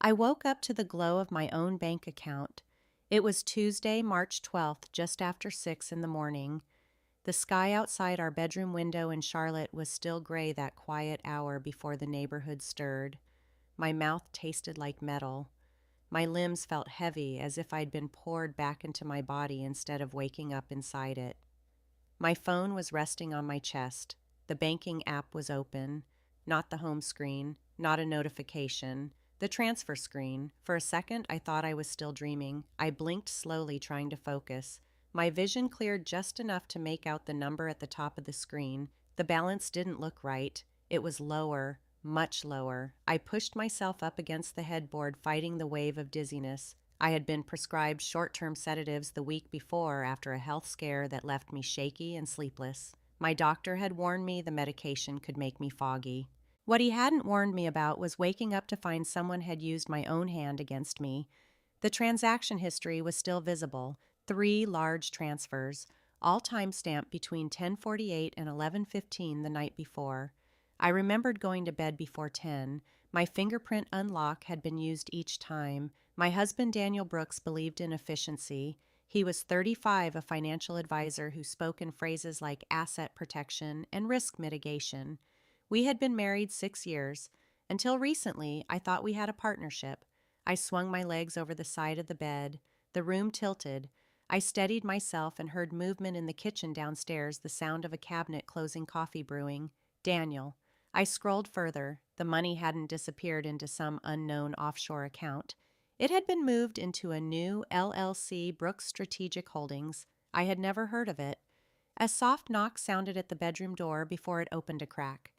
I woke up to the glow of my own bank account. It was Tuesday, March 12th, just after 6 in the morning. The sky outside our bedroom window in Charlotte was still gray that quiet hour before the neighborhood stirred. My mouth tasted like metal. My limbs felt heavy, as if I'd been poured back into my body instead of waking up inside it. My phone was resting on my chest. The banking app was open. Not the home screen, not a notification. The transfer screen. For a second, I thought I was still dreaming. I blinked slowly, trying to focus. My vision cleared just enough to make out the number at the top of the screen. The balance didn't look right. It was lower, much lower. I pushed myself up against the headboard, fighting the wave of dizziness. I had been prescribed short-term sedatives the week before after a health scare that left me shaky and sleepless. My doctor had warned me the medication could make me foggy. What he hadn't warned me about was waking up to find someone had used my own hand against me. The transaction history was still visible, 3 large transfers, all time-stamped between 10:48 and 11:15 the night before. I remembered going to bed before 10. My fingerprint unlock had been used each time. My husband, Daniel Brooks, believed in efficiency. He was 35, a financial advisor who spoke in phrases like asset protection and risk mitigation. We had been married 6 years. Until recently, I thought we had a partnership. I swung my legs over the side of the bed. The room tilted. I steadied myself and heard movement in the kitchen downstairs, the sound of a cabinet closing coffee brewing. Daniel. I scrolled further. The money hadn't disappeared into some unknown offshore account. It had been moved into a new LLC, Brooks Strategic Holdings. I had never heard of it. A soft knock sounded at the bedroom door before it opened a crack.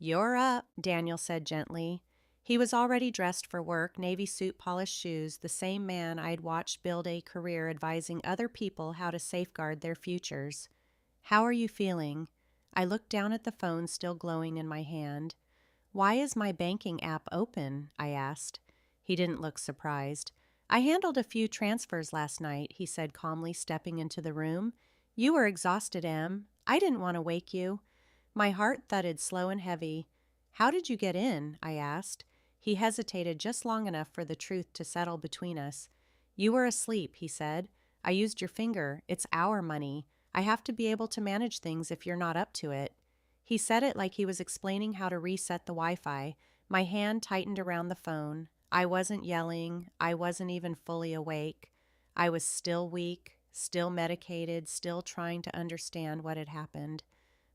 "You're up," Daniel said gently. He was already dressed for work, navy suit, polished shoes, the same man I'd watched build a career advising other people how to safeguard their futures. "How are you feeling?" I looked down at the phone still glowing in my hand. "Why is my banking app open?" I asked. He didn't look surprised. "I handled a few transfers last night," he said calmly, stepping into the room. "You were exhausted, Em. I didn't want to wake you." My heart thudded slow and heavy. "How did you get in?" I asked. He hesitated just long enough for the truth to settle between us. "You were asleep," he said. "I used your finger. It's our money. I have to be able to manage things if you're not up to it." He said it like he was explaining how to reset the Wi-Fi. My hand tightened around the phone. I wasn't yelling. I wasn't even fully awake. I was still weak, still medicated, still trying to understand what had happened.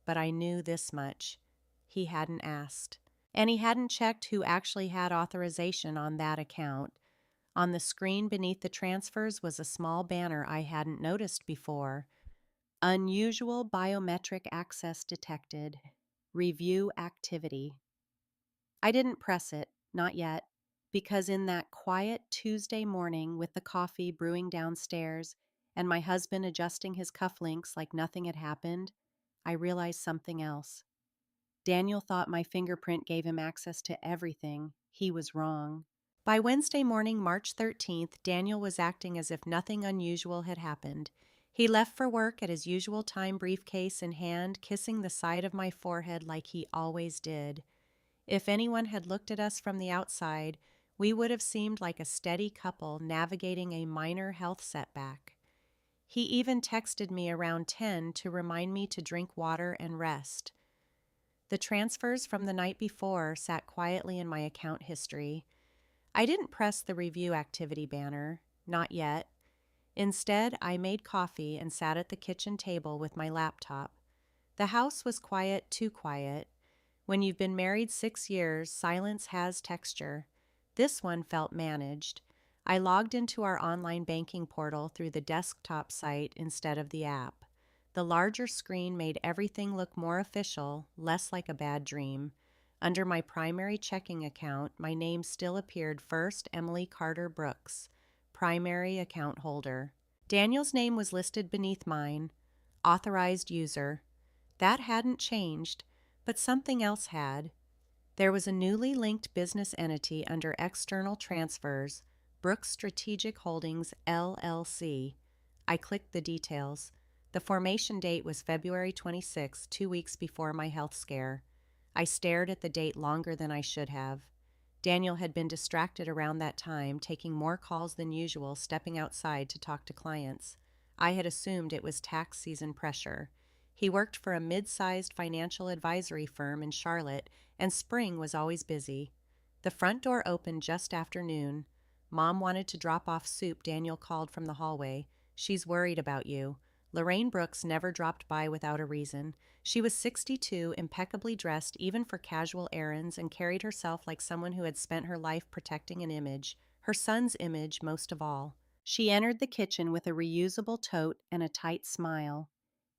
But I knew this much. He hadn't asked. And he hadn't checked who actually had authorization on that account. On the screen beneath the transfers was a small banner I hadn't noticed before. Unusual biometric access detected. Review activity. I didn't press it, not yet, because in that quiet Tuesday morning with the coffee brewing downstairs and my husband adjusting his cufflinks like nothing had happened, I realized something else. Daniel thought my fingerprint gave him access to everything. He was wrong. By Wednesday morning, March 13th, Daniel was acting as if nothing unusual had happened. He left for work at his usual time, briefcase in hand, kissing the side of my forehead like he always did. If anyone had looked at us from the outside, we would have seemed like a steady couple navigating a minor health setback. He even texted me around 10 to remind me to drink water and rest. The transfers from the night before sat quietly in my account history. I didn't press the review activity banner, not yet. Instead, I made coffee and sat at the kitchen table with my laptop. The house was quiet, too quiet. When you've been married 6 years, silence has texture. This one felt managed. I logged into our online banking portal through the desktop site instead of the app. The larger screen made everything look more official, less like a bad dream. Under my primary checking account, my name still appeared first, Emily Carter Brooks, primary account holder. Daniel's name was listed beneath mine, authorized user. That hadn't changed, but something else had. There was a newly linked business entity under external transfers, Brooks Strategic Holdings, LLC. I clicked the details. The formation date was February 26, 2 weeks before my health scare. I stared at the date longer than I should have. Daniel had been distracted around that time, taking more calls than usual, stepping outside to talk to clients. I had assumed it was tax season pressure. He worked for a mid-sized financial advisory firm in Charlotte, and spring was always busy. The front door opened just after noon. Mom wanted to drop off soup, Daniel called from the hallway. She's worried about you. Lorraine Brooks never dropped by without a reason. She was 62, impeccably dressed even for casual errands, and carried herself like someone who had spent her life protecting an image, her son's image most of all. She entered the kitchen with a reusable tote and a tight smile.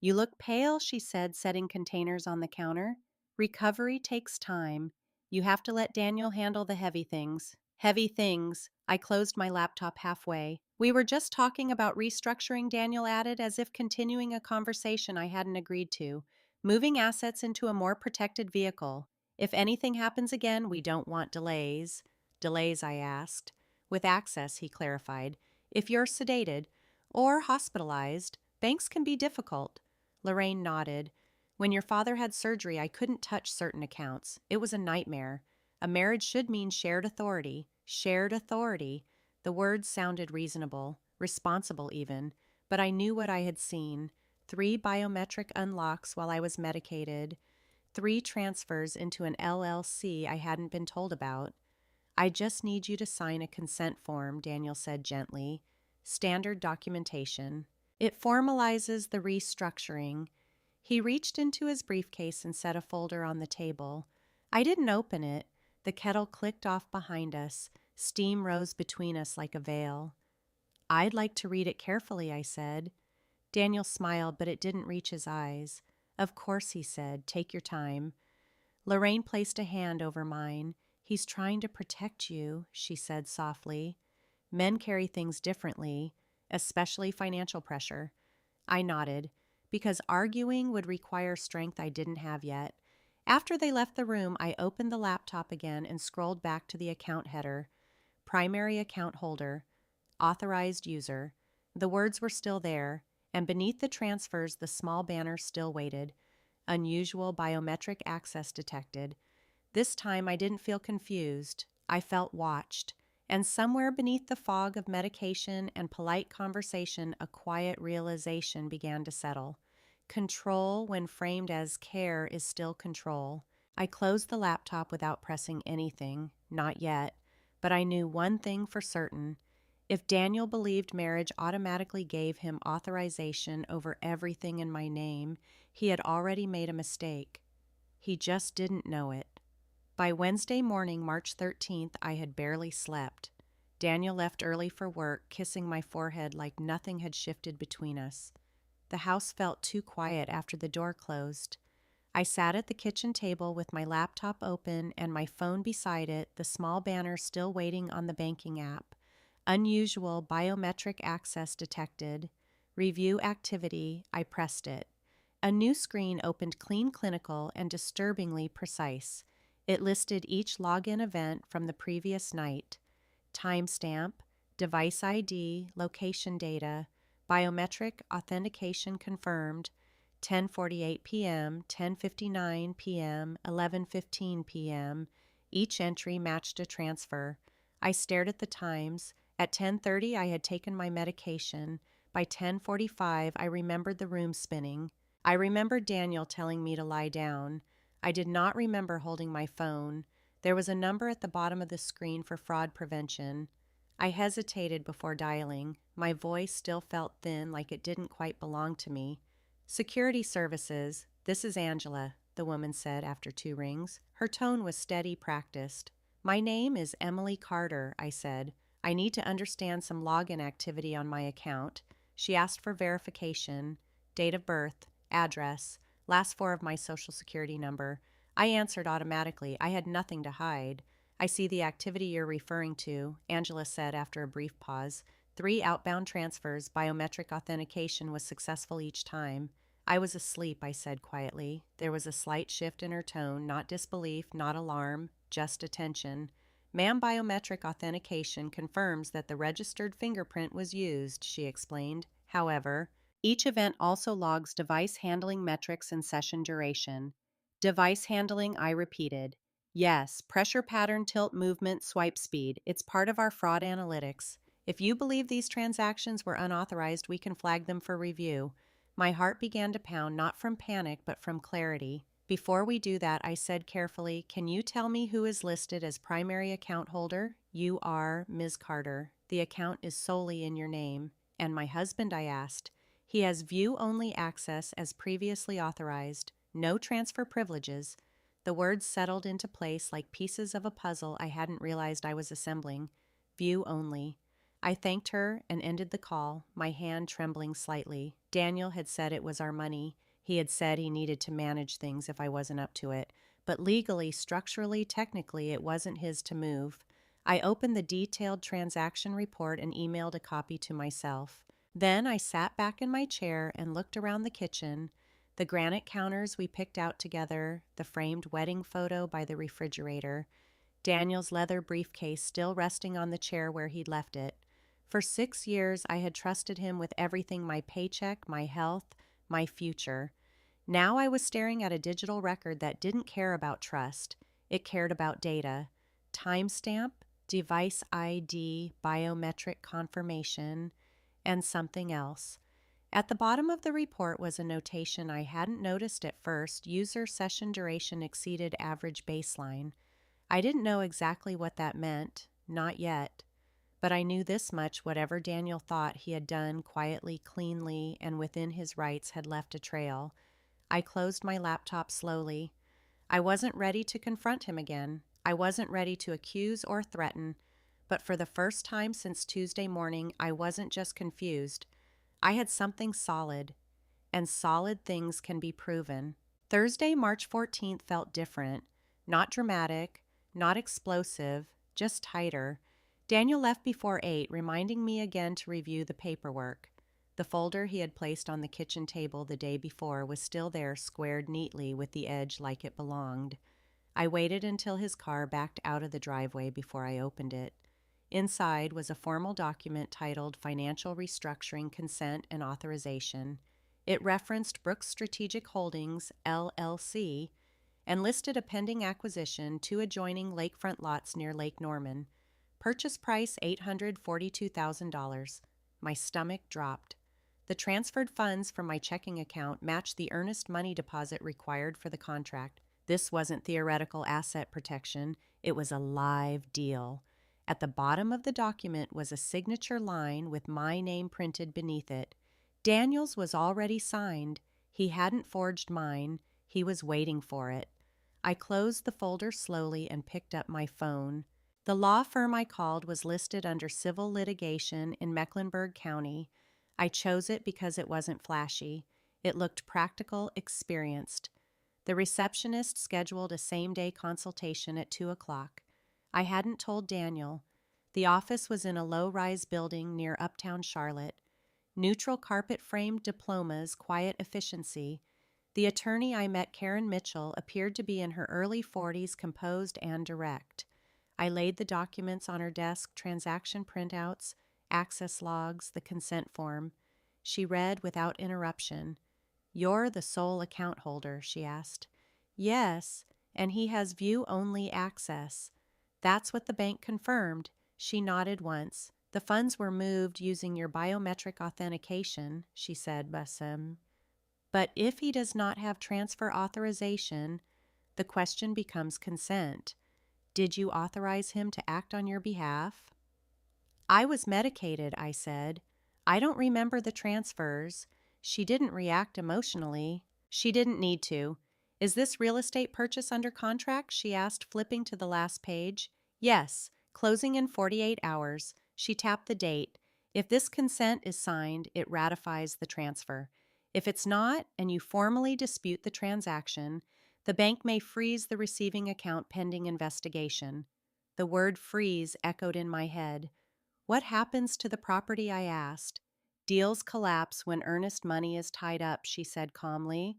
"You look pale," she said, setting containers on the counter. "Recovery takes time. You have to let Daniel handle the heavy things." Heavy things. I closed my laptop halfway. "We were just talking about restructuring," Daniel added, as if continuing a conversation I hadn't agreed to. "Moving assets into a more protected vehicle. If anything happens again, we don't want delays." "Delays?" I asked. "With access," he clarified. "If you're sedated or hospitalized, banks can be difficult." Lorraine nodded. "When your father had surgery, I couldn't touch certain accounts. It was a nightmare. A marriage should mean shared authority." Shared authority. The words sounded reasonable, responsible even, but I knew what I had seen. 3 biometric unlocks while I was medicated, 3 transfers into an LLC I hadn't been told about. "I just need you to sign a consent form," Daniel said gently. "Standard documentation. It formalizes the restructuring." He reached into his briefcase and set a folder on the table. I didn't open it. The kettle clicked off behind us. Steam rose between us like a veil. "I'd like to read it carefully," I said. Daniel smiled, but it didn't reach his eyes. "Of course," he said. "Take your time." Lorraine placed a hand over mine. "He's trying to protect you," she said softly. "Men carry things differently, especially financial pressure." I nodded, because arguing would require strength I didn't have yet. After they left the room, I opened the laptop again and scrolled back to the account header. Primary account holder. Authorized user. The words were still there, and beneath the transfers the small banner still waited. Unusual biometric access detected. This time I didn't feel confused. I felt watched. And somewhere beneath the fog of medication and polite conversation, a quiet realization began to settle. Control, when framed as care, is still control. I closed the laptop without pressing anything, not yet, but I knew one thing for certain. If Daniel believed marriage automatically gave him authorization over everything in my name, he had already made a mistake. He just didn't know it. By Wednesday morning, March 13th, I had barely slept. Daniel left early for work, kissing my forehead like nothing had shifted between us. The house felt too quiet after the door closed. I sat at the kitchen table with my laptop open and my phone beside it, the small banner still waiting on the banking app. Unusual biometric access detected. Review activity. I pressed it. A new screen opened, clean, clinical, and disturbingly precise. It listed each login event from the previous night. Timestamp, device ID, location data, biometric authentication confirmed, 10:48 p.m., 10:59 p.m., 11:15 p.m. Each entry matched a transfer. I stared at the times. At 10:30 I had taken my medication. By 10:45 I remembered the room spinning. I remembered Daniel telling me to lie down. I did not remember holding my phone. There was a number at the bottom of the screen for fraud prevention. I hesitated before dialing. My voice still felt thin, like it didn't quite belong to me. "Security services, this is Angela," the woman said after 2 rings. Her tone was steady, practiced. "My name is Emily Carter," I said. "I need to understand some login activity on my account." She asked for verification, date of birth, address, last 4 of my social security number. I answered automatically. I had nothing to hide. "I see the activity you're referring to," Angela said after a brief pause. 3 outbound transfers, biometric authentication was successful each time. "I was asleep," I said quietly. There was a slight shift in her tone, not disbelief, not alarm, just attention. "Ma'am, biometric authentication confirms that the registered fingerprint was used," she explained. "However, each event also logs device handling metrics and session duration." "Device handling," I repeated. Yes, pressure pattern, tilt movement, swipe speed. It's part of our fraud analytics. If you believe these transactions were unauthorized, we can flag them for review. My heart began to pound, not from panic, but from clarity. Before we do that, I said carefully, "Can you tell me who is listed as primary account holder?" "You are Ms. Carter. The account is solely in your name." "And my husband?" I asked. "He has view-only access as previously authorized. No transfer privileges." The words settled into place like pieces of a puzzle I hadn't realized I was assembling. View only. I thanked her and ended the call, my hand trembling slightly. Daniel had said it was our money. He had said he needed to manage things if I wasn't up to it. But legally, structurally, technically, it wasn't his to move. I opened the detailed transaction report and emailed a copy to myself. Then I sat back in my chair and looked around the kitchen. The granite counters we picked out together, the framed wedding photo by the refrigerator, Daniel's leather briefcase still resting on the chair where he'd left it. For 6 years, I had trusted him with everything: my paycheck, my health, my future. Now I was staring at a digital record that didn't care about trust. It cared about data. Timestamp, device ID, biometric confirmation, and something else. At the bottom of the report was a notation I hadn't noticed at first: user session duration exceeded average baseline. I didn't know exactly what that meant, not yet, but I knew this much: whatever Daniel thought he had done quietly, cleanly, and within his rights had left a trail. I closed my laptop slowly. I wasn't ready to confront him again. I wasn't ready to accuse or threaten. But for the first time since Tuesday morning, I wasn't just confused. I had something solid, and solid things can be proven. Thursday, March 14th felt different. Not dramatic, not explosive, just tighter. Daniel left before 8, reminding me again to review the paperwork. The folder he had placed on the kitchen table the day before was still there, squared neatly with the edge like it belonged. I waited until his car backed out of the driveway before I opened it. Inside was a formal document titled Financial Restructuring Consent and Authorization. It referenced Brooks Strategic Holdings, LLC, and listed a pending acquisition: 2 adjoining lakefront lots near Lake Norman. Purchase price $842,000. My stomach dropped. The transferred funds from my checking account matched the earnest money deposit required for the contract. This wasn't theoretical asset protection, it was a live deal. At the bottom of the document was a signature line with my name printed beneath it. Daniel's was already signed. He hadn't forged mine. He was waiting for it. I closed the folder slowly and picked up my phone. The law firm I called was listed under civil litigation in Mecklenburg County. I chose it because it wasn't flashy. It looked practical, experienced. The receptionist scheduled a same-day consultation at 2 o'clock. I hadn't told Daniel. The office was in a low-rise building near uptown Charlotte. Neutral carpet-framed diplomas, quiet efficiency. The attorney I met, Karen Mitchell, appeared to be in her early 40s, composed and direct. I laid the documents on her desk: transaction printouts, access logs, the consent form. She read without interruption. "You're the sole account holder?" she asked. "Yes, and he has view-only access." "That's what the bank confirmed." She nodded once. "The funds were moved using your biometric authentication," she said, "But if he does not have transfer authorization, the question becomes consent. Did you authorize him to act on your behalf?" "I was medicated," I said. "I don't remember the transfers." She didn't react emotionally. She didn't need to. "Is this real estate purchase under contract?" she asked, flipping to the last page. "Yes, closing in 48 hours. She tapped the date. "If this consent is signed, it ratifies the transfer. If it's not, and you formally dispute the transaction, the bank may freeze the receiving account pending investigation." The word freeze echoed in my head. "What happens to the property?" I asked. "Deals collapse when earnest money is tied up," she said calmly.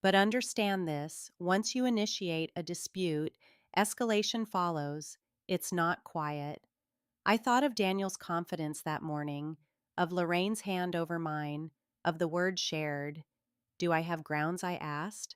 "But understand this: once you initiate a dispute, escalation follows. It's not quiet." I thought of Daniel's confidence that morning, of Lorraine's hand over mine, of the word shared. "Do I have grounds?" I asked.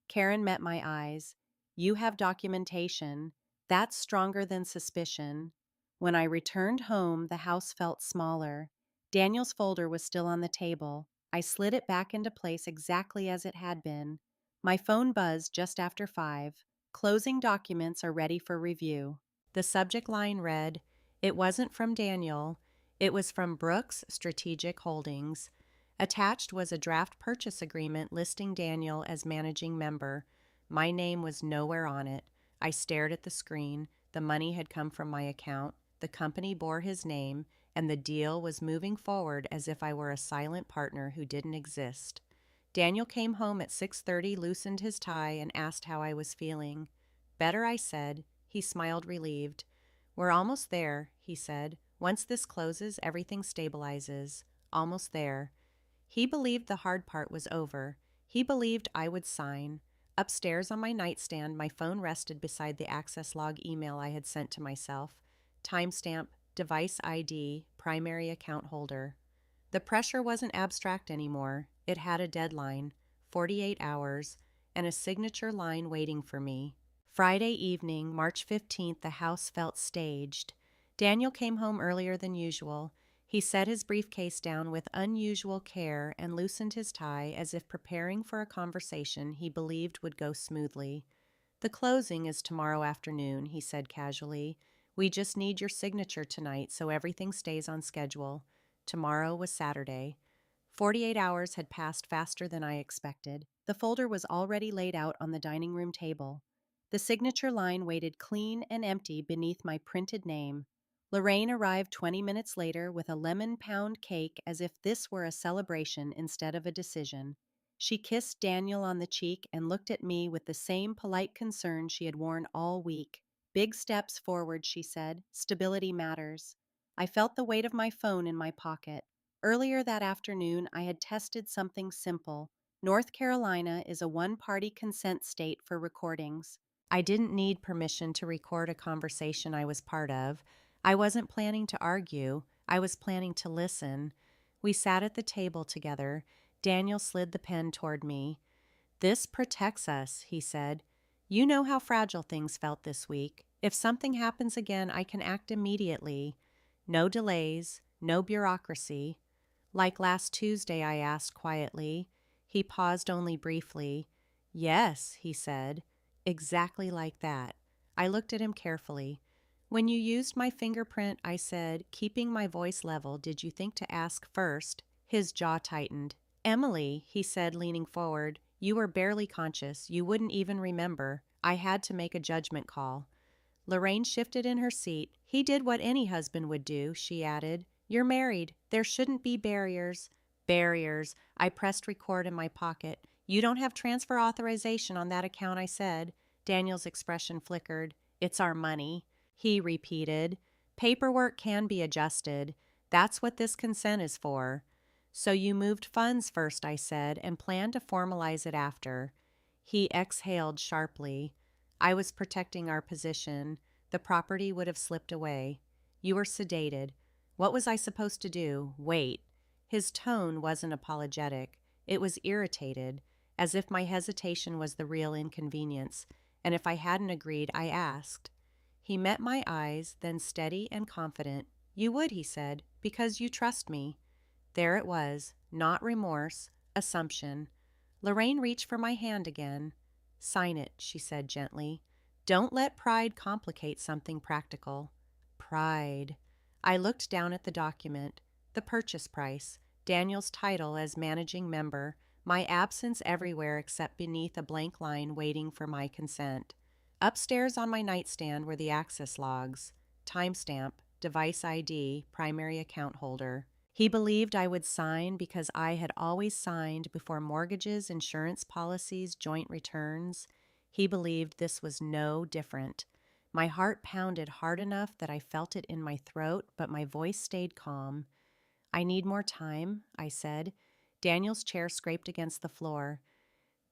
Karen met my eyes. You have documentation. That's stronger than suspicion. When I returned home, the house felt smaller. Daniel's folder was still on the table. I slid it back into place exactly as it had been. My phone buzzed just after 5. Closing documents are ready for review. The subject line read, "It wasn't from Daniel. It was from Brooks Strategic Holdings." Attached was a draft purchase agreement listing Daniel as managing member. My name was nowhere on it. I stared at the screen. The money had come from my account. The company bore his name, and the deal was moving forward as if I were a silent partner who didn't exist. Daniel came home at 6:30, loosened his tie, and asked how I was feeling. "Better," I said. He smiled, relieved. "We're almost there," he said. "Once this closes, everything stabilizes. Almost there." He believed the hard part was over. He believed I would sign. Upstairs on my nightstand, my phone rested beside the access log email I had sent to myself. Timestamp, device ID, primary account holder. The pressure wasn't abstract anymore. It had a deadline, 48 hours, and a signature line waiting for me. Friday evening, March 15th, the house felt staged. Daniel came home earlier than usual. He set his briefcase down with unusual care and loosened his tie as if preparing for a conversation he believed would go smoothly. "The closing is tomorrow afternoon," he said casually. "We just need your signature tonight so everything stays on schedule." Tomorrow was Saturday. 48 hours had passed faster than I expected. The folder was already laid out on the dining room table. The signature line waited clean and empty beneath my printed name. Lorraine arrived 20 minutes later with a lemon pound cake as if this were a celebration instead of a decision. She kissed Daniel on the cheek and looked at me with the same polite concern she had worn all week. "Big steps forward," she said. "Stability matters." I felt the weight of my phone in my pocket. Earlier that afternoon, I had tested something simple. North Carolina is a one-party consent state for recordings. I didn't need permission to record a conversation I was part of. I wasn't planning to argue. I was planning to listen. We sat at the table together. Daniel slid the pen toward me. "This protects us," he said. "You know how fragile things felt this week. If something happens again, I can act immediately. No delays, no bureaucracy." "Like last Tuesday?" I asked quietly. He paused only briefly. "Yes," he said. "Exactly like that." I looked at him carefully. "When you used my fingerprint," I said, keeping my voice level, "did you think to ask first?" His jaw tightened. "Emily," he said, leaning forward, "you were barely conscious. You wouldn't even remember. I had to make a judgment call." Lorraine shifted in her seat. "He did what any husband would do," she added. "You're married. There shouldn't be barriers." "Barriers." I pressed record in my pocket. "You don't have transfer authorization on that account," I said. Daniel's expression flickered. "It's our money." He repeated. "Paperwork can be adjusted. That's what this consent is for." "So you moved funds first," I said, "and planned to formalize it after." He exhaled sharply. "I was protecting our position. The property would have slipped away. You were sedated. What was I supposed to do? Wait." His tone wasn't apologetic. It was irritated, as if my hesitation was the real inconvenience, and if I hadn't agreed, I asked. He met my eyes, then steady and confident. "You would," he said, "because you trust me." There it was, not remorse, assumption. Lorraine reached for my hand again. "Sign it," she said gently. "Don't let pride complicate something practical." Pride. I looked down at the document. The purchase price, Daniel's title as managing member, my absence everywhere except beneath a blank line waiting for my consent. Upstairs on my nightstand were the access logs. Timestamp, device ID, primary account holder. He believed I would sign because I had always signed before mortgages, insurance policies, joint returns. He believed this was no different. My heart pounded hard enough that I felt it in my throat, but my voice stayed calm. "I need more time," I said. Daniel's chair scraped against the floor.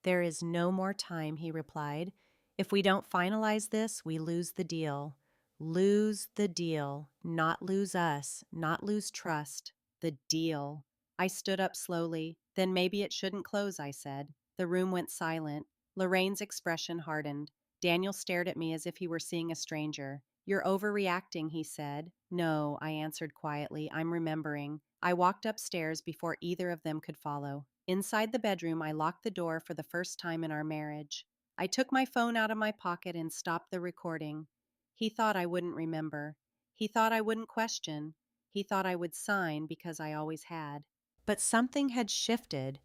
"There is no more time," he replied. "If we don't finalize this, we lose the deal." Lose the deal, not lose us, not lose trust. The deal. I stood up slowly. "Then maybe it shouldn't close," I said. The room went silent. Lorraine's expression hardened. Daniel stared at me as if he were seeing a stranger. "You're overreacting," he said. "No," I answered quietly. "I'm remembering." I walked upstairs before either of them could follow. Inside the bedroom, I locked the door for the first time in our marriage. I took my phone out of my pocket and stopped the recording. He thought I wouldn't remember. He thought I wouldn't question. He thought I would sign because I always had. But something had shifted.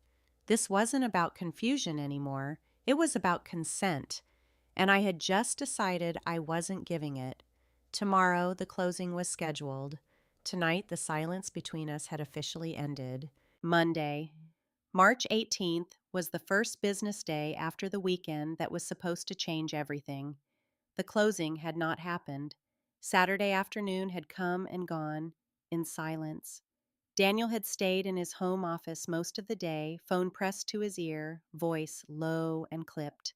This wasn't about confusion anymore. It was about consent. And I had just decided I wasn't giving it. Tomorrow, the closing was scheduled. Tonight, the silence between us had officially ended. Monday, March 18th, was the first business day after the weekend that was supposed to change everything. The closing had not happened. Saturday afternoon had come and gone in silence. Daniel had stayed in his home office most of the day, phone pressed to his ear, voice low and clipped.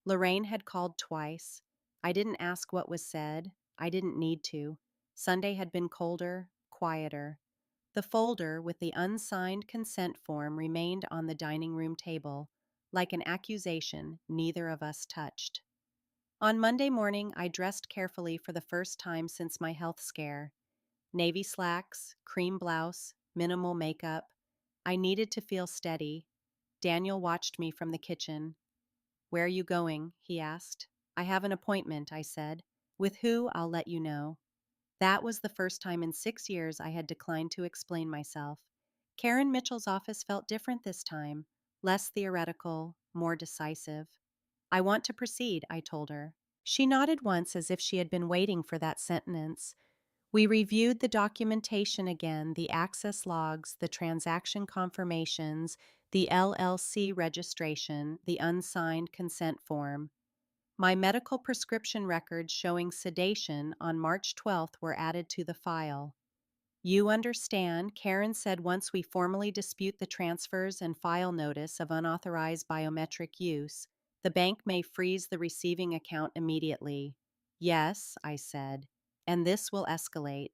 Lorraine had called twice. I didn't ask what was said. I didn't need to. Sunday had been colder, quieter. The folder with the unsigned consent form remained on the dining room table, like an accusation neither of us touched. On Monday morning, I dressed carefully for the first time since my health scare. Navy slacks, cream blouse, minimal makeup. I needed to feel steady. Daniel watched me from the kitchen. "Where are you going?" he asked. "I have an appointment," I said. "With who, I'll let you know." That was the first time in 6 years I had declined to explain myself. Karen Mitchell's office felt different this time, less theoretical, more decisive. "I want to proceed," I told her. She nodded once as if she had been waiting for that sentence. We reviewed the documentation again, the access logs, the transaction confirmations, the LLC registration, the unsigned consent form. My medical prescription records showing sedation on March 12th were added to the file. "You understand," Karen said once we formally dispute the transfers and file notice of unauthorized biometric use, the bank may freeze the receiving account immediately. "Yes," I said, "and this will escalate."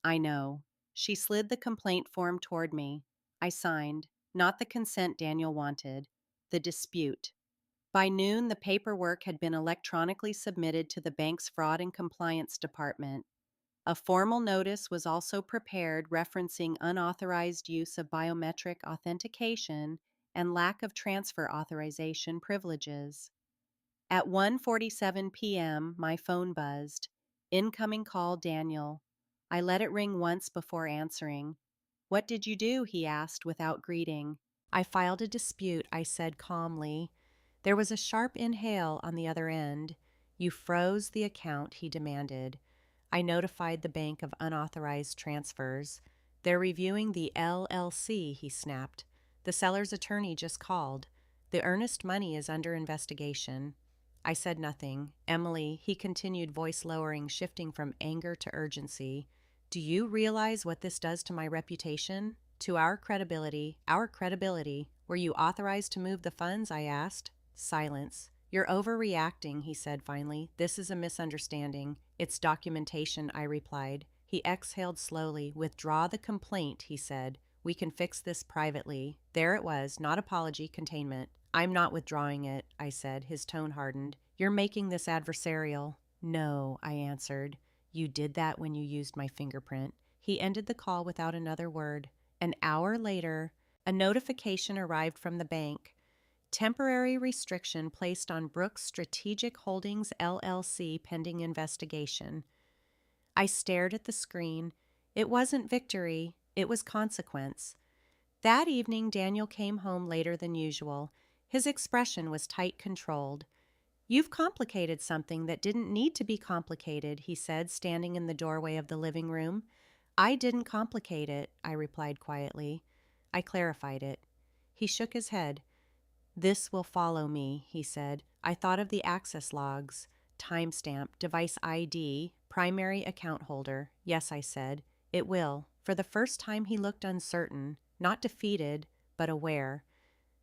"I know." She slid the complaint form toward me. I signed, not the consent Daniel wanted, the dispute. By noon, the paperwork had been electronically submitted to the bank's fraud and compliance department. A formal notice was also prepared referencing unauthorized use of biometric authentication and lack of transfer authorization privileges. At 1:47 p.m., my phone buzzed. Incoming call, Daniel. I let it ring once before answering. "What did you do?" he asked without greeting. "I filed a dispute," I said calmly. There was a sharp inhale on the other end. "You froze the account," he demanded. I notified the bank of unauthorized transfers. "They're reviewing the LLC," he snapped. "The seller's attorney just called. The earnest money is under investigation." I said nothing. "Emily," he continued, voice lowering, shifting from anger to urgency, "do you realize what this does to my reputation? To our credibility? Our credibility? Were you authorized to move the funds?" I asked. Silence. "You're overreacting," he said finally. "This is a misunderstanding. It's documentation," I replied. He exhaled slowly. "Withdraw the complaint," he said. "We can fix this privately." There it was, not apology, containment. "I'm not withdrawing it," I said. His tone hardened. "You're making this adversarial." "No," I answered. "You did that when you used my fingerprint." He ended the call without another word. An hour later, a notification arrived from the bank. "Temporary restriction placed on Brooks Strategic Holdings LLC pending investigation." I stared at the screen. It wasn't victory, it was consequence. That evening, Daniel came home later than usual. His expression was tight controlled. "You've complicated something that didn't need to be complicated," he said, standing in the doorway of the living room. "I didn't complicate it," I replied quietly. I clarified it. He shook his head. "This will follow me," he said. I thought of the access logs. Timestamp, device ID, primary account holder. "Yes," I said. "It will." For the first time he looked uncertain, not defeated, but aware.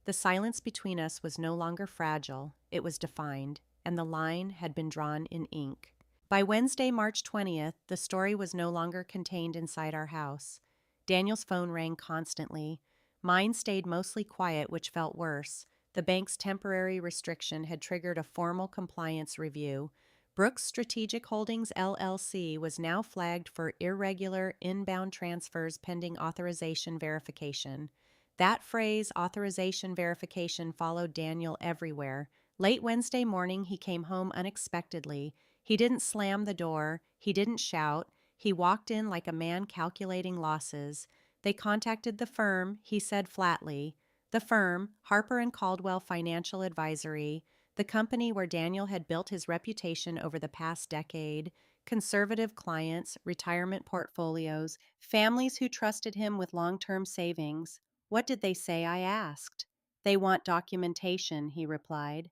The silence between us was no longer fragile, it was defined, and the line had been drawn in ink. By Wednesday, March 20th, the story was no longer contained inside our house. Daniel's phone rang constantly. Mine stayed mostly quiet, which felt worse. The bank's temporary restriction had triggered a formal compliance review. Brooks Strategic Holdings LLC was now flagged for irregular inbound transfers pending authorization verification. That phrase, authorization verification, followed Daniel everywhere. Late Wednesday morning, he came home unexpectedly. He didn't slam the door. He didn't shout. He walked in like a man calculating losses. They contacted the firm, he said flatly. The firm, Harper and Caldwell Financial Advisory, the company where Daniel had built his reputation over the past decade, conservative clients, retirement portfolios, families who trusted him with long-term savings. What did they say? I asked. They want documentation, he replied.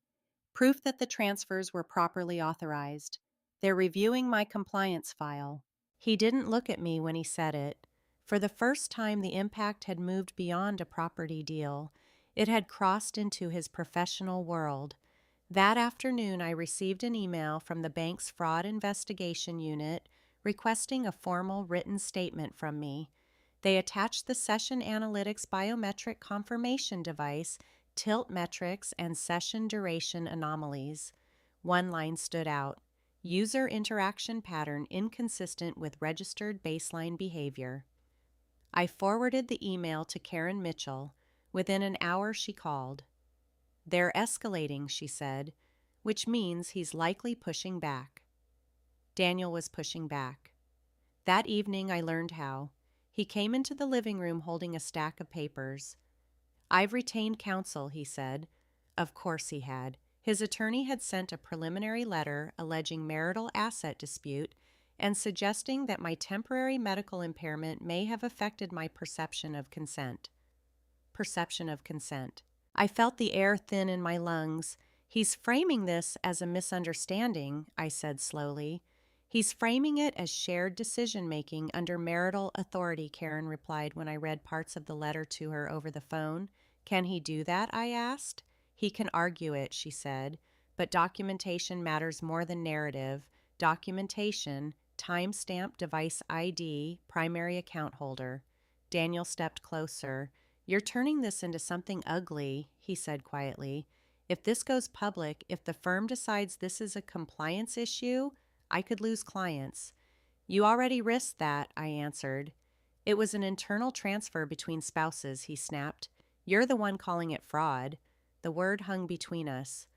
Proof that the transfers were properly authorized. They're reviewing my compliance file. He didn't look at me when he said it. For the first time, the impact had moved beyond a property deal. It had crossed into his professional world. That afternoon, I received an email from the bank's fraud investigation unit requesting a formal written statement from me. They attached the Session Analytics biometric confirmation device, tilt metrics, and session duration anomalies. One line stood out: user interaction pattern inconsistent with registered baseline behavior. I forwarded the email to Karen Mitchell. Within an hour, she called. They're escalating, she said, which means he's likely pushing back. Daniel was pushing back. That evening, I learned how. He came into the living room holding a stack of papers. I've retained counsel, he said. Of course he had. His attorney had sent a preliminary letter alleging marital asset dispute and suggesting that my temporary medical impairment may have affected my perception of consent. Perception of consent. I felt the air thin in my lungs. He's framing this as a misunderstanding, I said slowly. He's framing it as shared decision-making under marital authority, Karen replied when I read parts of the letter to her over the phone. Can he do that? I asked. He can argue it, she said, but documentation matters more than narrative. Documentation, timestamp device ID, primary account holder. Daniel stepped closer. You're turning this into something ugly, he said quietly. If this goes public, if the firm decides this is a compliance issue, I could lose clients. You already risked that, I answered. It was an internal transfer between spouses, he snapped. You're the one calling it fraud. The word hung between us.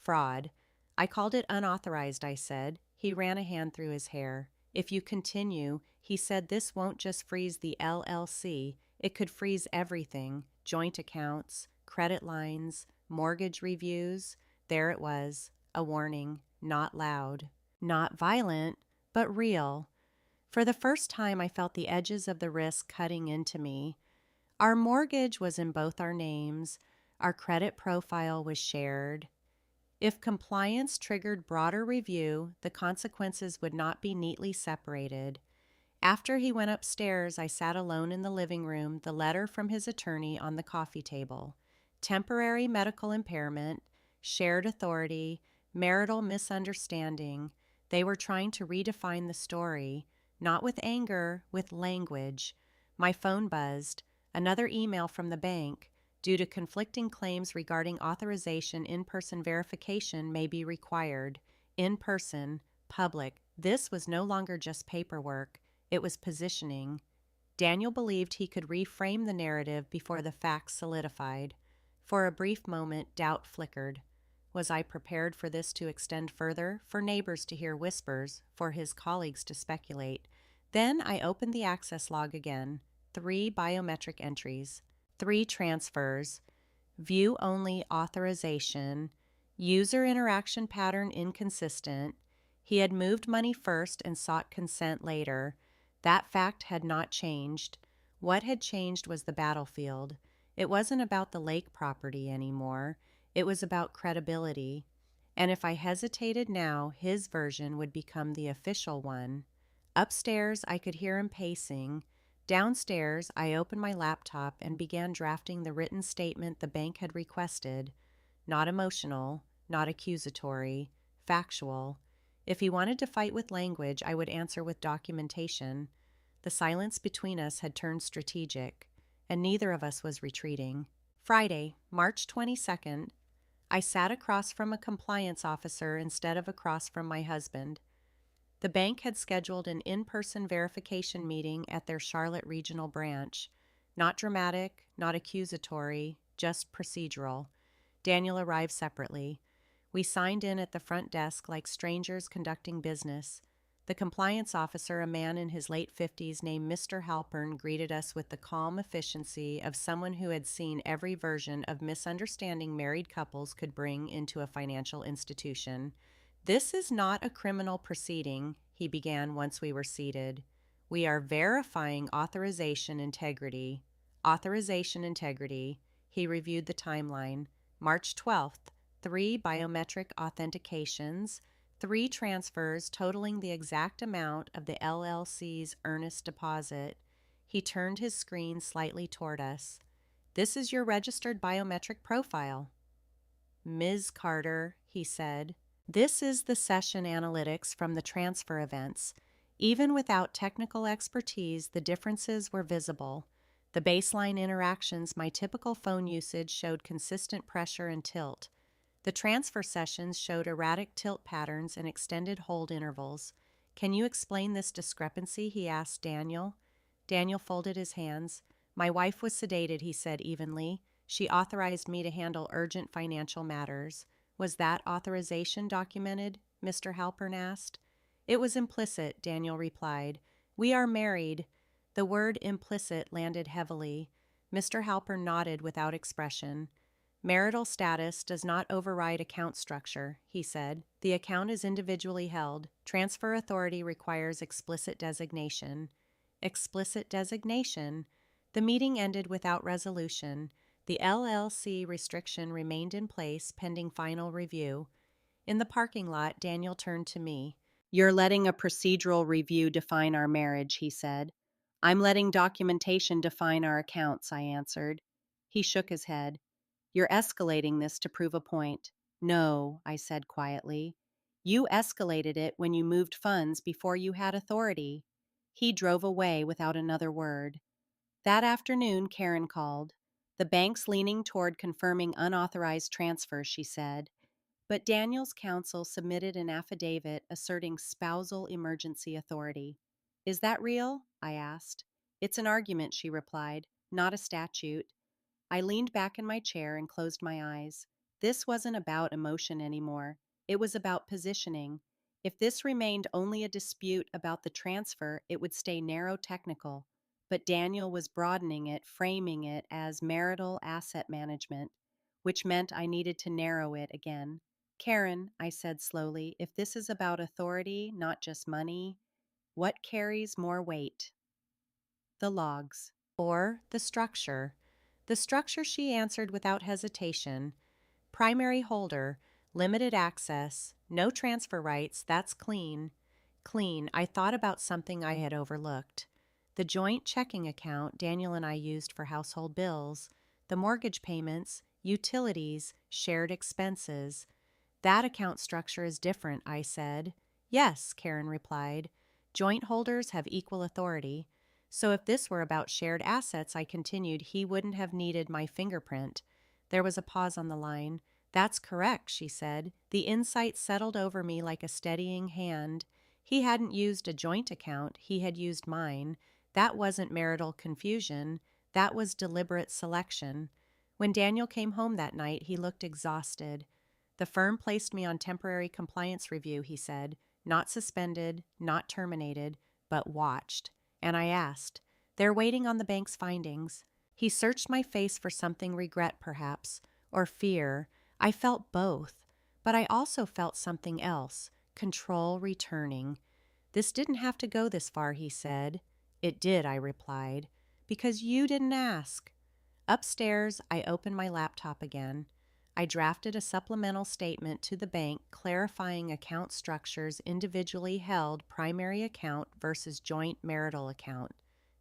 Fraud. I called it unauthorized, I said. He ran a hand through his hair. If you continue, he said, this won't just freeze the LLC. It could freeze everything. Joint accounts, credit lines, mortgage reviews. There it was. A warning. Not loud. Not violent, but real. For the first time, I felt the edges of the risk cutting into me. Our mortgage was in both our names. Our credit profile was shared. If compliance triggered broader review, the consequences would not be neatly separated. After he went upstairs, I sat alone in the living room, the letter from his attorney on the coffee table. Temporary medical impairment, shared authority, marital misunderstanding. They were trying to redefine the story, not with anger, with language. My phone buzzed. Another email from the bank. Due to conflicting claims regarding authorization, in-person verification may be required. In-person, public. This was no longer just paperwork. It was positioning. Daniel believed he could reframe the narrative before the facts solidified. For a brief moment, doubt flickered. Was I prepared for this to extend further, for neighbors to hear whispers, for his colleagues to speculate? Then I opened the access log again. 3 biometric entries. 3 transfers, view-only authorization, user interaction pattern inconsistent. He had moved money first and sought consent later. That fact had not changed. What had changed was the battlefield. It wasn't about the lake property anymore. It was about credibility. And if I hesitated now, his version would become the official one. Upstairs, I could hear him pacing. Downstairs, I opened my laptop and began drafting the written statement the bank had requested. Not emotional, not accusatory, factual. If he wanted to fight with language, I would answer with documentation. The silence between us had turned strategic, and neither of us was retreating. Friday, March 22nd, I sat across from a compliance officer instead of across from my husband. The bank had scheduled an in-person verification meeting at their Charlotte regional branch. Not dramatic, not accusatory, just procedural. Daniel arrived separately. We signed in at the front desk like strangers conducting business. The compliance officer, a man in his late 50s named Mr. Halpern, greeted us with the calm efficiency of someone who had seen every version of misunderstanding married couples could bring into a financial institution. "This is not a criminal proceeding," he began once we were seated. "We are verifying authorization integrity." Authorization integrity. He reviewed the timeline. March 12th, 3 biometric authentications, 3 transfers totaling the exact amount of the LLC's earnest deposit. He turned his screen slightly toward us. "This is your registered biometric profile." "Ms. Carter," he said, "this is the session analytics from the transfer events. Even without technical expertise, the differences were visible. The baseline interactions, my typical phone usage showed consistent pressure and tilt. The transfer sessions showed erratic tilt patterns and extended hold intervals. Can you explain this discrepancy?" he asked Daniel. Daniel folded his hands. "My wife was sedated," he said evenly. "She authorized me to handle urgent financial matters." "Was that authorization documented?" Mr. Halpern asked. "It was implicit," Daniel replied. "We are married." The word implicit landed heavily. Mr. Halpern nodded without expression. "Marital status does not override account structure," he said. "The account is individually held. Transfer authority requires explicit designation." Explicit designation. The meeting ended without resolution. The LLC restriction remained in place pending final review. In the parking lot, Daniel turned to me. "You're letting a procedural review define our marriage," he said. "I'm letting documentation define our accounts," I answered. He shook his head. "You're escalating this to prove a point." "No," I said quietly. "You escalated it when you moved funds before you had authority." He drove away without another word. That afternoon, Karen called. "The bank's leaning toward confirming unauthorized transfers," she said. But Daniel's counsel submitted an affidavit asserting spousal emergency authority. "Is that real?" I asked. "It's an argument," she replied, "not a statute." I leaned back in my chair and closed my eyes. This wasn't about emotion anymore. It was about positioning. If this remained only a dispute about the transfer, it would stay narrow technical. But Daniel was broadening it, framing it as marital asset management, which meant I needed to narrow it again. "Karen," I said slowly, "if this is about authority, not just money, what carries more weight? The logs or the structure?" "The structure," she answered without hesitation. "Primary holder, limited access, no transfer rights, that's clean." Clean. I thought about something I had overlooked. The joint checking account Daniel and I used for household bills, the mortgage payments, utilities, shared expenses. "That account structure is different," I said. "Yes," Karen replied. "Joint holders have equal authority." "So if this were about shared assets," I continued, "he wouldn't have needed my fingerprint." There was a pause on the line. "That's correct," she said. The insight settled over me like a steadying hand. He hadn't used a joint account, he had used mine. That wasn't marital confusion. That was deliberate selection. When Daniel came home that night, he looked exhausted. "The firm placed me on temporary compliance review," he said. "Not suspended, not terminated, but watched." And I asked, "They're waiting on the bank's findings." He searched my face for something, regret perhaps, or fear. I felt both, but I also felt something else, control returning. "This didn't have to go this far," he said. "It did," I replied, "because you didn't ask." Upstairs, I opened my laptop again. I drafted a supplemental statement to the bank clarifying account structures: individually held primary account versus joint marital account.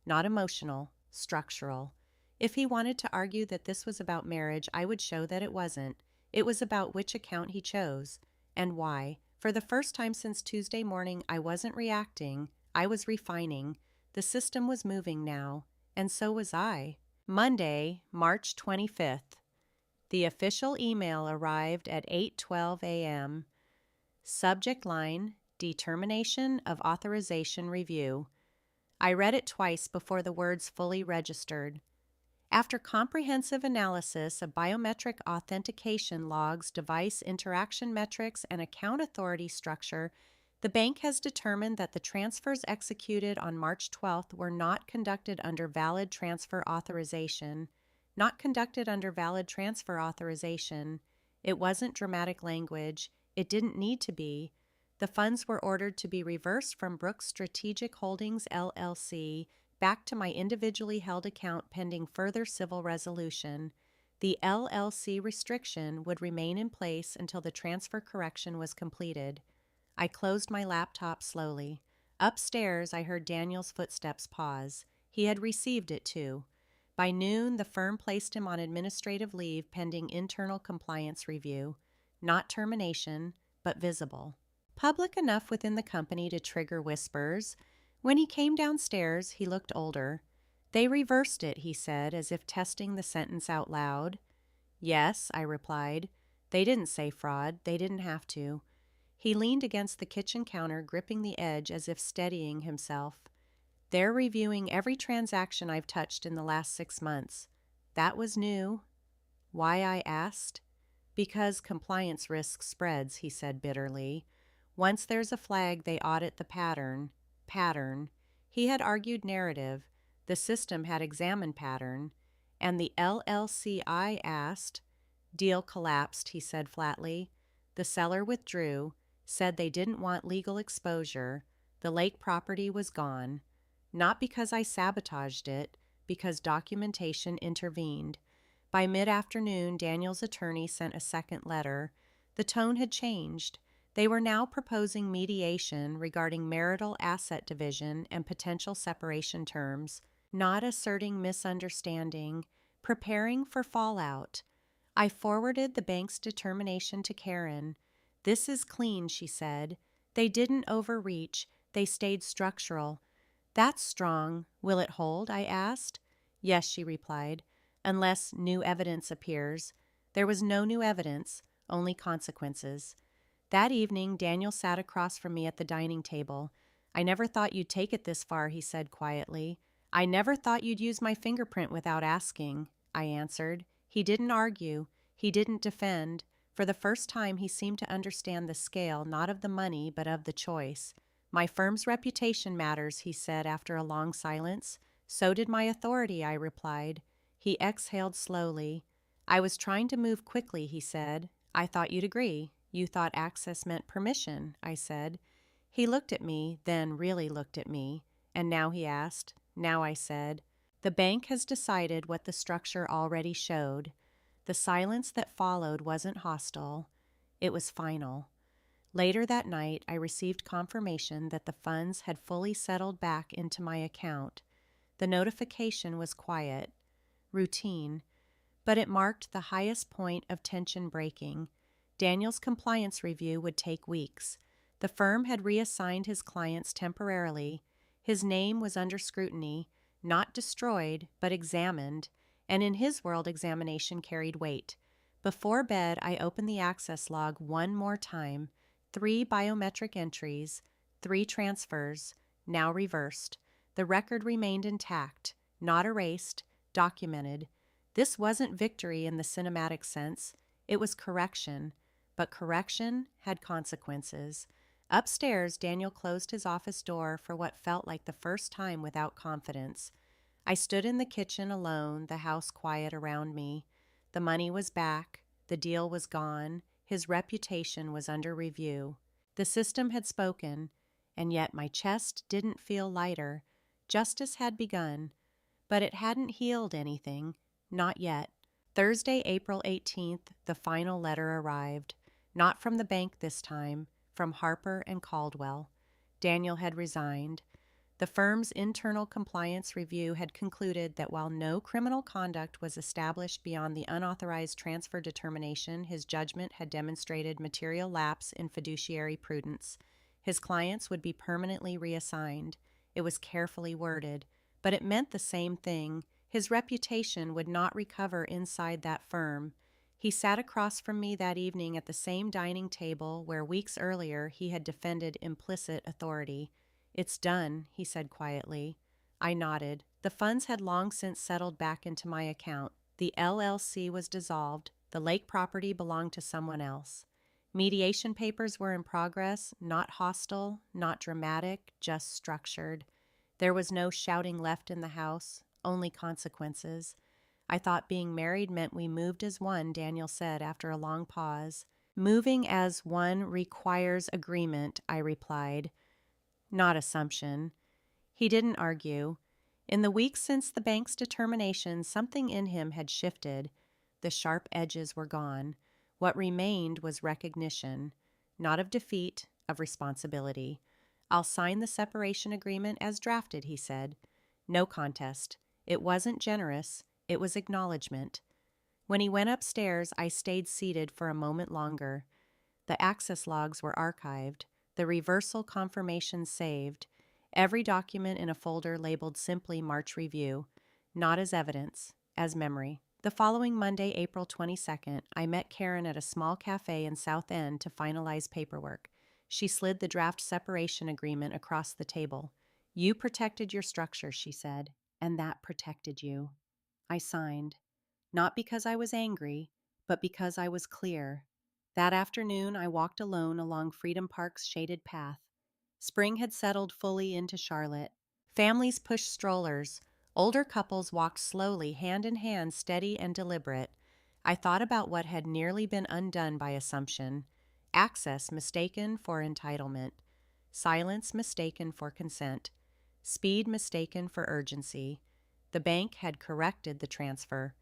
Not emotional, structural. If he wanted to argue that this was about marriage, I would show that it wasn't. It was about which account he chose, and why. For the first time since Tuesday morning, I wasn't reacting, I was refining. The system was moving now, and so was I. Monday, March 25th. The official email arrived at 8:12 a.m. Subject line, Determination of Authorization Review. I read it twice before the words fully registered. After comprehensive analysis of biometric authentication logs, device interaction metrics, and account authority structure, the bank has determined that the transfers executed on March 12th were not conducted under valid transfer authorization. Not conducted under valid transfer authorization. It wasn't dramatic language. It didn't need to be. The funds were ordered to be reversed from Brooks Strategic Holdings, LLC, back to my individually held account pending further civil resolution. The LLC restriction would remain in place until the transfer correction was completed. I closed my laptop slowly. Upstairs, I heard Daniel's footsteps pause. He had received it, too. By noon, the firm placed him on administrative leave pending internal compliance review. Not termination, but visible. Public enough within the company to trigger whispers. When he came downstairs, he looked older. They reversed it, he said, as if testing the sentence out loud. Yes, I replied. They didn't say fraud. They didn't have to. He leaned against the kitchen counter, gripping the edge as if steadying himself. They're reviewing every transaction I've touched in the last 6 months. That was new. Why, I asked. Because compliance risk spreads, he said bitterly. Once there's a flag, they audit the pattern. Pattern. He had argued narrative. The system had examined pattern. And the LLC I asked. Deal collapsed, he said flatly. The seller withdrew, said they didn't want legal exposure. The lake property was gone. Not because I sabotaged it, because documentation intervened. By mid-afternoon, Daniel's attorney sent a second letter. The tone had changed. They were now proposing mediation regarding marital asset division and potential separation terms, not asserting misunderstanding, preparing for fallout. I forwarded the bank's determination to Karen. This is clean, she said. They didn't overreach. They stayed structural. That's strong. Will it hold? I asked. Yes, she replied, unless new evidence appears. There was no new evidence, only consequences. That evening, Daniel sat across from me at the dining table. I never thought you'd take it this far, he said quietly. I never thought you'd use my fingerprint without asking, I answered. He didn't argue. He didn't defend. For the first time, he seemed to understand the scale, not of the money, but of the choice. My firm's reputation matters, he said after a long silence. So did my authority, I replied. He exhaled slowly. I was trying to move quickly, he said. I thought you'd agree. You thought access meant permission, I said. He looked at me, then really looked at me. And now, he asked. Now, I said. The bank has decided what the structure already showed. The silence that followed wasn't hostile. It was final. Later that night, I received confirmation that the funds had fully settled back into my account. The notification was quiet, routine, but it marked the highest point of tension breaking. Daniel's compliance review would take weeks. The firm had reassigned his clients temporarily. His name was under scrutiny, not destroyed, but examined, and in his world, examination carried weight. Before bed, I opened the access log one more time. 3 biometric entries, 3 transfers, now reversed. The record remained intact, not erased, documented. This wasn't victory in the cinematic sense. It was correction. But correction had consequences. Upstairs, Daniel closed his office door for what felt like the first time without confidence. I stood in the kitchen alone, the house quiet around me. The money was back. The deal was gone. His reputation was under review. The system had spoken, and yet my chest didn't feel lighter. Justice had begun, but it hadn't healed anything, not yet. Thursday, April 18th, the final letter arrived. Not from the bank this time, from Harper and Caldwell. Daniel had resigned. The firm's internal compliance review had concluded that while no criminal conduct was established beyond the unauthorized transfer determination, his judgment had demonstrated material lapse in fiduciary prudence. His clients would be permanently reassigned. It was carefully worded, but it meant the same thing. His reputation would not recover inside that firm. He sat across from me that evening at the same dining table where weeks earlier he had defended implicit authority. "It's done," he said quietly. I nodded. The funds had long since settled back into my account. The LLC was dissolved. The lake property belonged to someone else. Mediation papers were in progress, not hostile, not dramatic, just structured. There was no shouting left in the house, only consequences. "I thought being married meant we moved as one," Daniel said after a long pause. "Moving as one requires agreement," I replied. "Not assumption." He didn't argue. In the weeks since the bank's determination, something in him had shifted. The sharp edges were gone. What remained was recognition, not of defeat, of responsibility. "I'll sign the separation agreement as drafted," he said. No contest. It wasn't generous. It was acknowledgement. When he went upstairs, I stayed seated for a moment longer. The access logs were archived, the reversal confirmations saved, every document in a folder labeled simply March Review, not as evidence, as memory. The following Monday, April 22nd, I met Karen at a small cafe in South End to finalize paperwork. She slid the draft separation agreement across the table. "You protected your structure," she said, "and that protected you." I signed, not because I was angry, but because I was clear. That afternoon, I walked alone along Freedom Park's shaded path. Spring had settled fully into Charlotte. Families pushed strollers. Older couples walked slowly, hand in hand, steady and deliberate. I thought about what had nearly been undone by assumption. Access mistaken for entitlement. Silence mistaken for consent. Speed mistaken for urgency. The bank had corrected the transfer.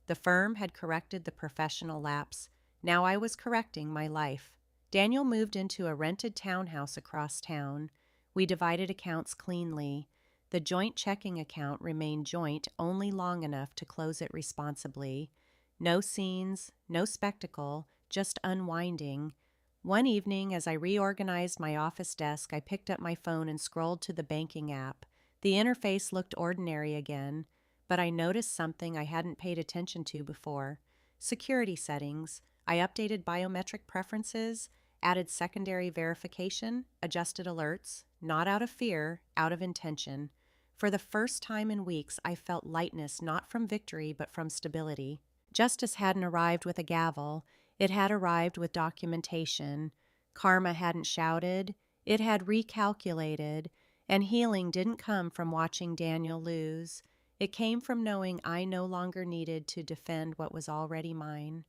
The firm had corrected the professional lapse. Now I was correcting my life. Daniel moved into a rented townhouse across town. We divided accounts cleanly. The joint checking account remained joint only long enough to close it responsibly. No scenes, no spectacle, just unwinding. One evening, as I reorganized my office desk, I picked up my phone and scrolled to the banking app. The interface looked ordinary again, but I noticed something I hadn't paid attention to before. Security settings. I updated biometric preferences, added secondary verification, adjusted alerts, not out of fear, out of intention. For the first time in weeks, I felt lightness not from victory but from stability. Justice hadn't arrived with a gavel. It had arrived with documentation. Karma hadn't shouted. It had recalculated. And healing didn't come from watching Daniel lose. It came from knowing I no longer needed to defend what was already mine.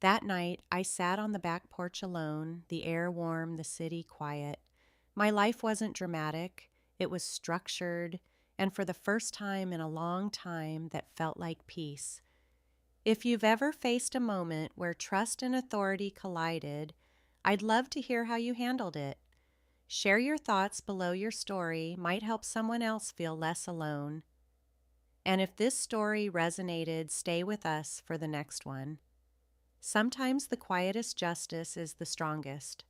That night, I sat on the back porch alone, the air warm, the city quiet. My life wasn't dramatic. It was structured, and for the first time in a long time, that felt like peace. If you've ever faced a moment where trust and authority collided, I'd love to hear how you handled it. Share your thoughts below your story, might help someone else feel less alone. And if this story resonated, stay with us for the next one. Sometimes the quietest justice is the strongest.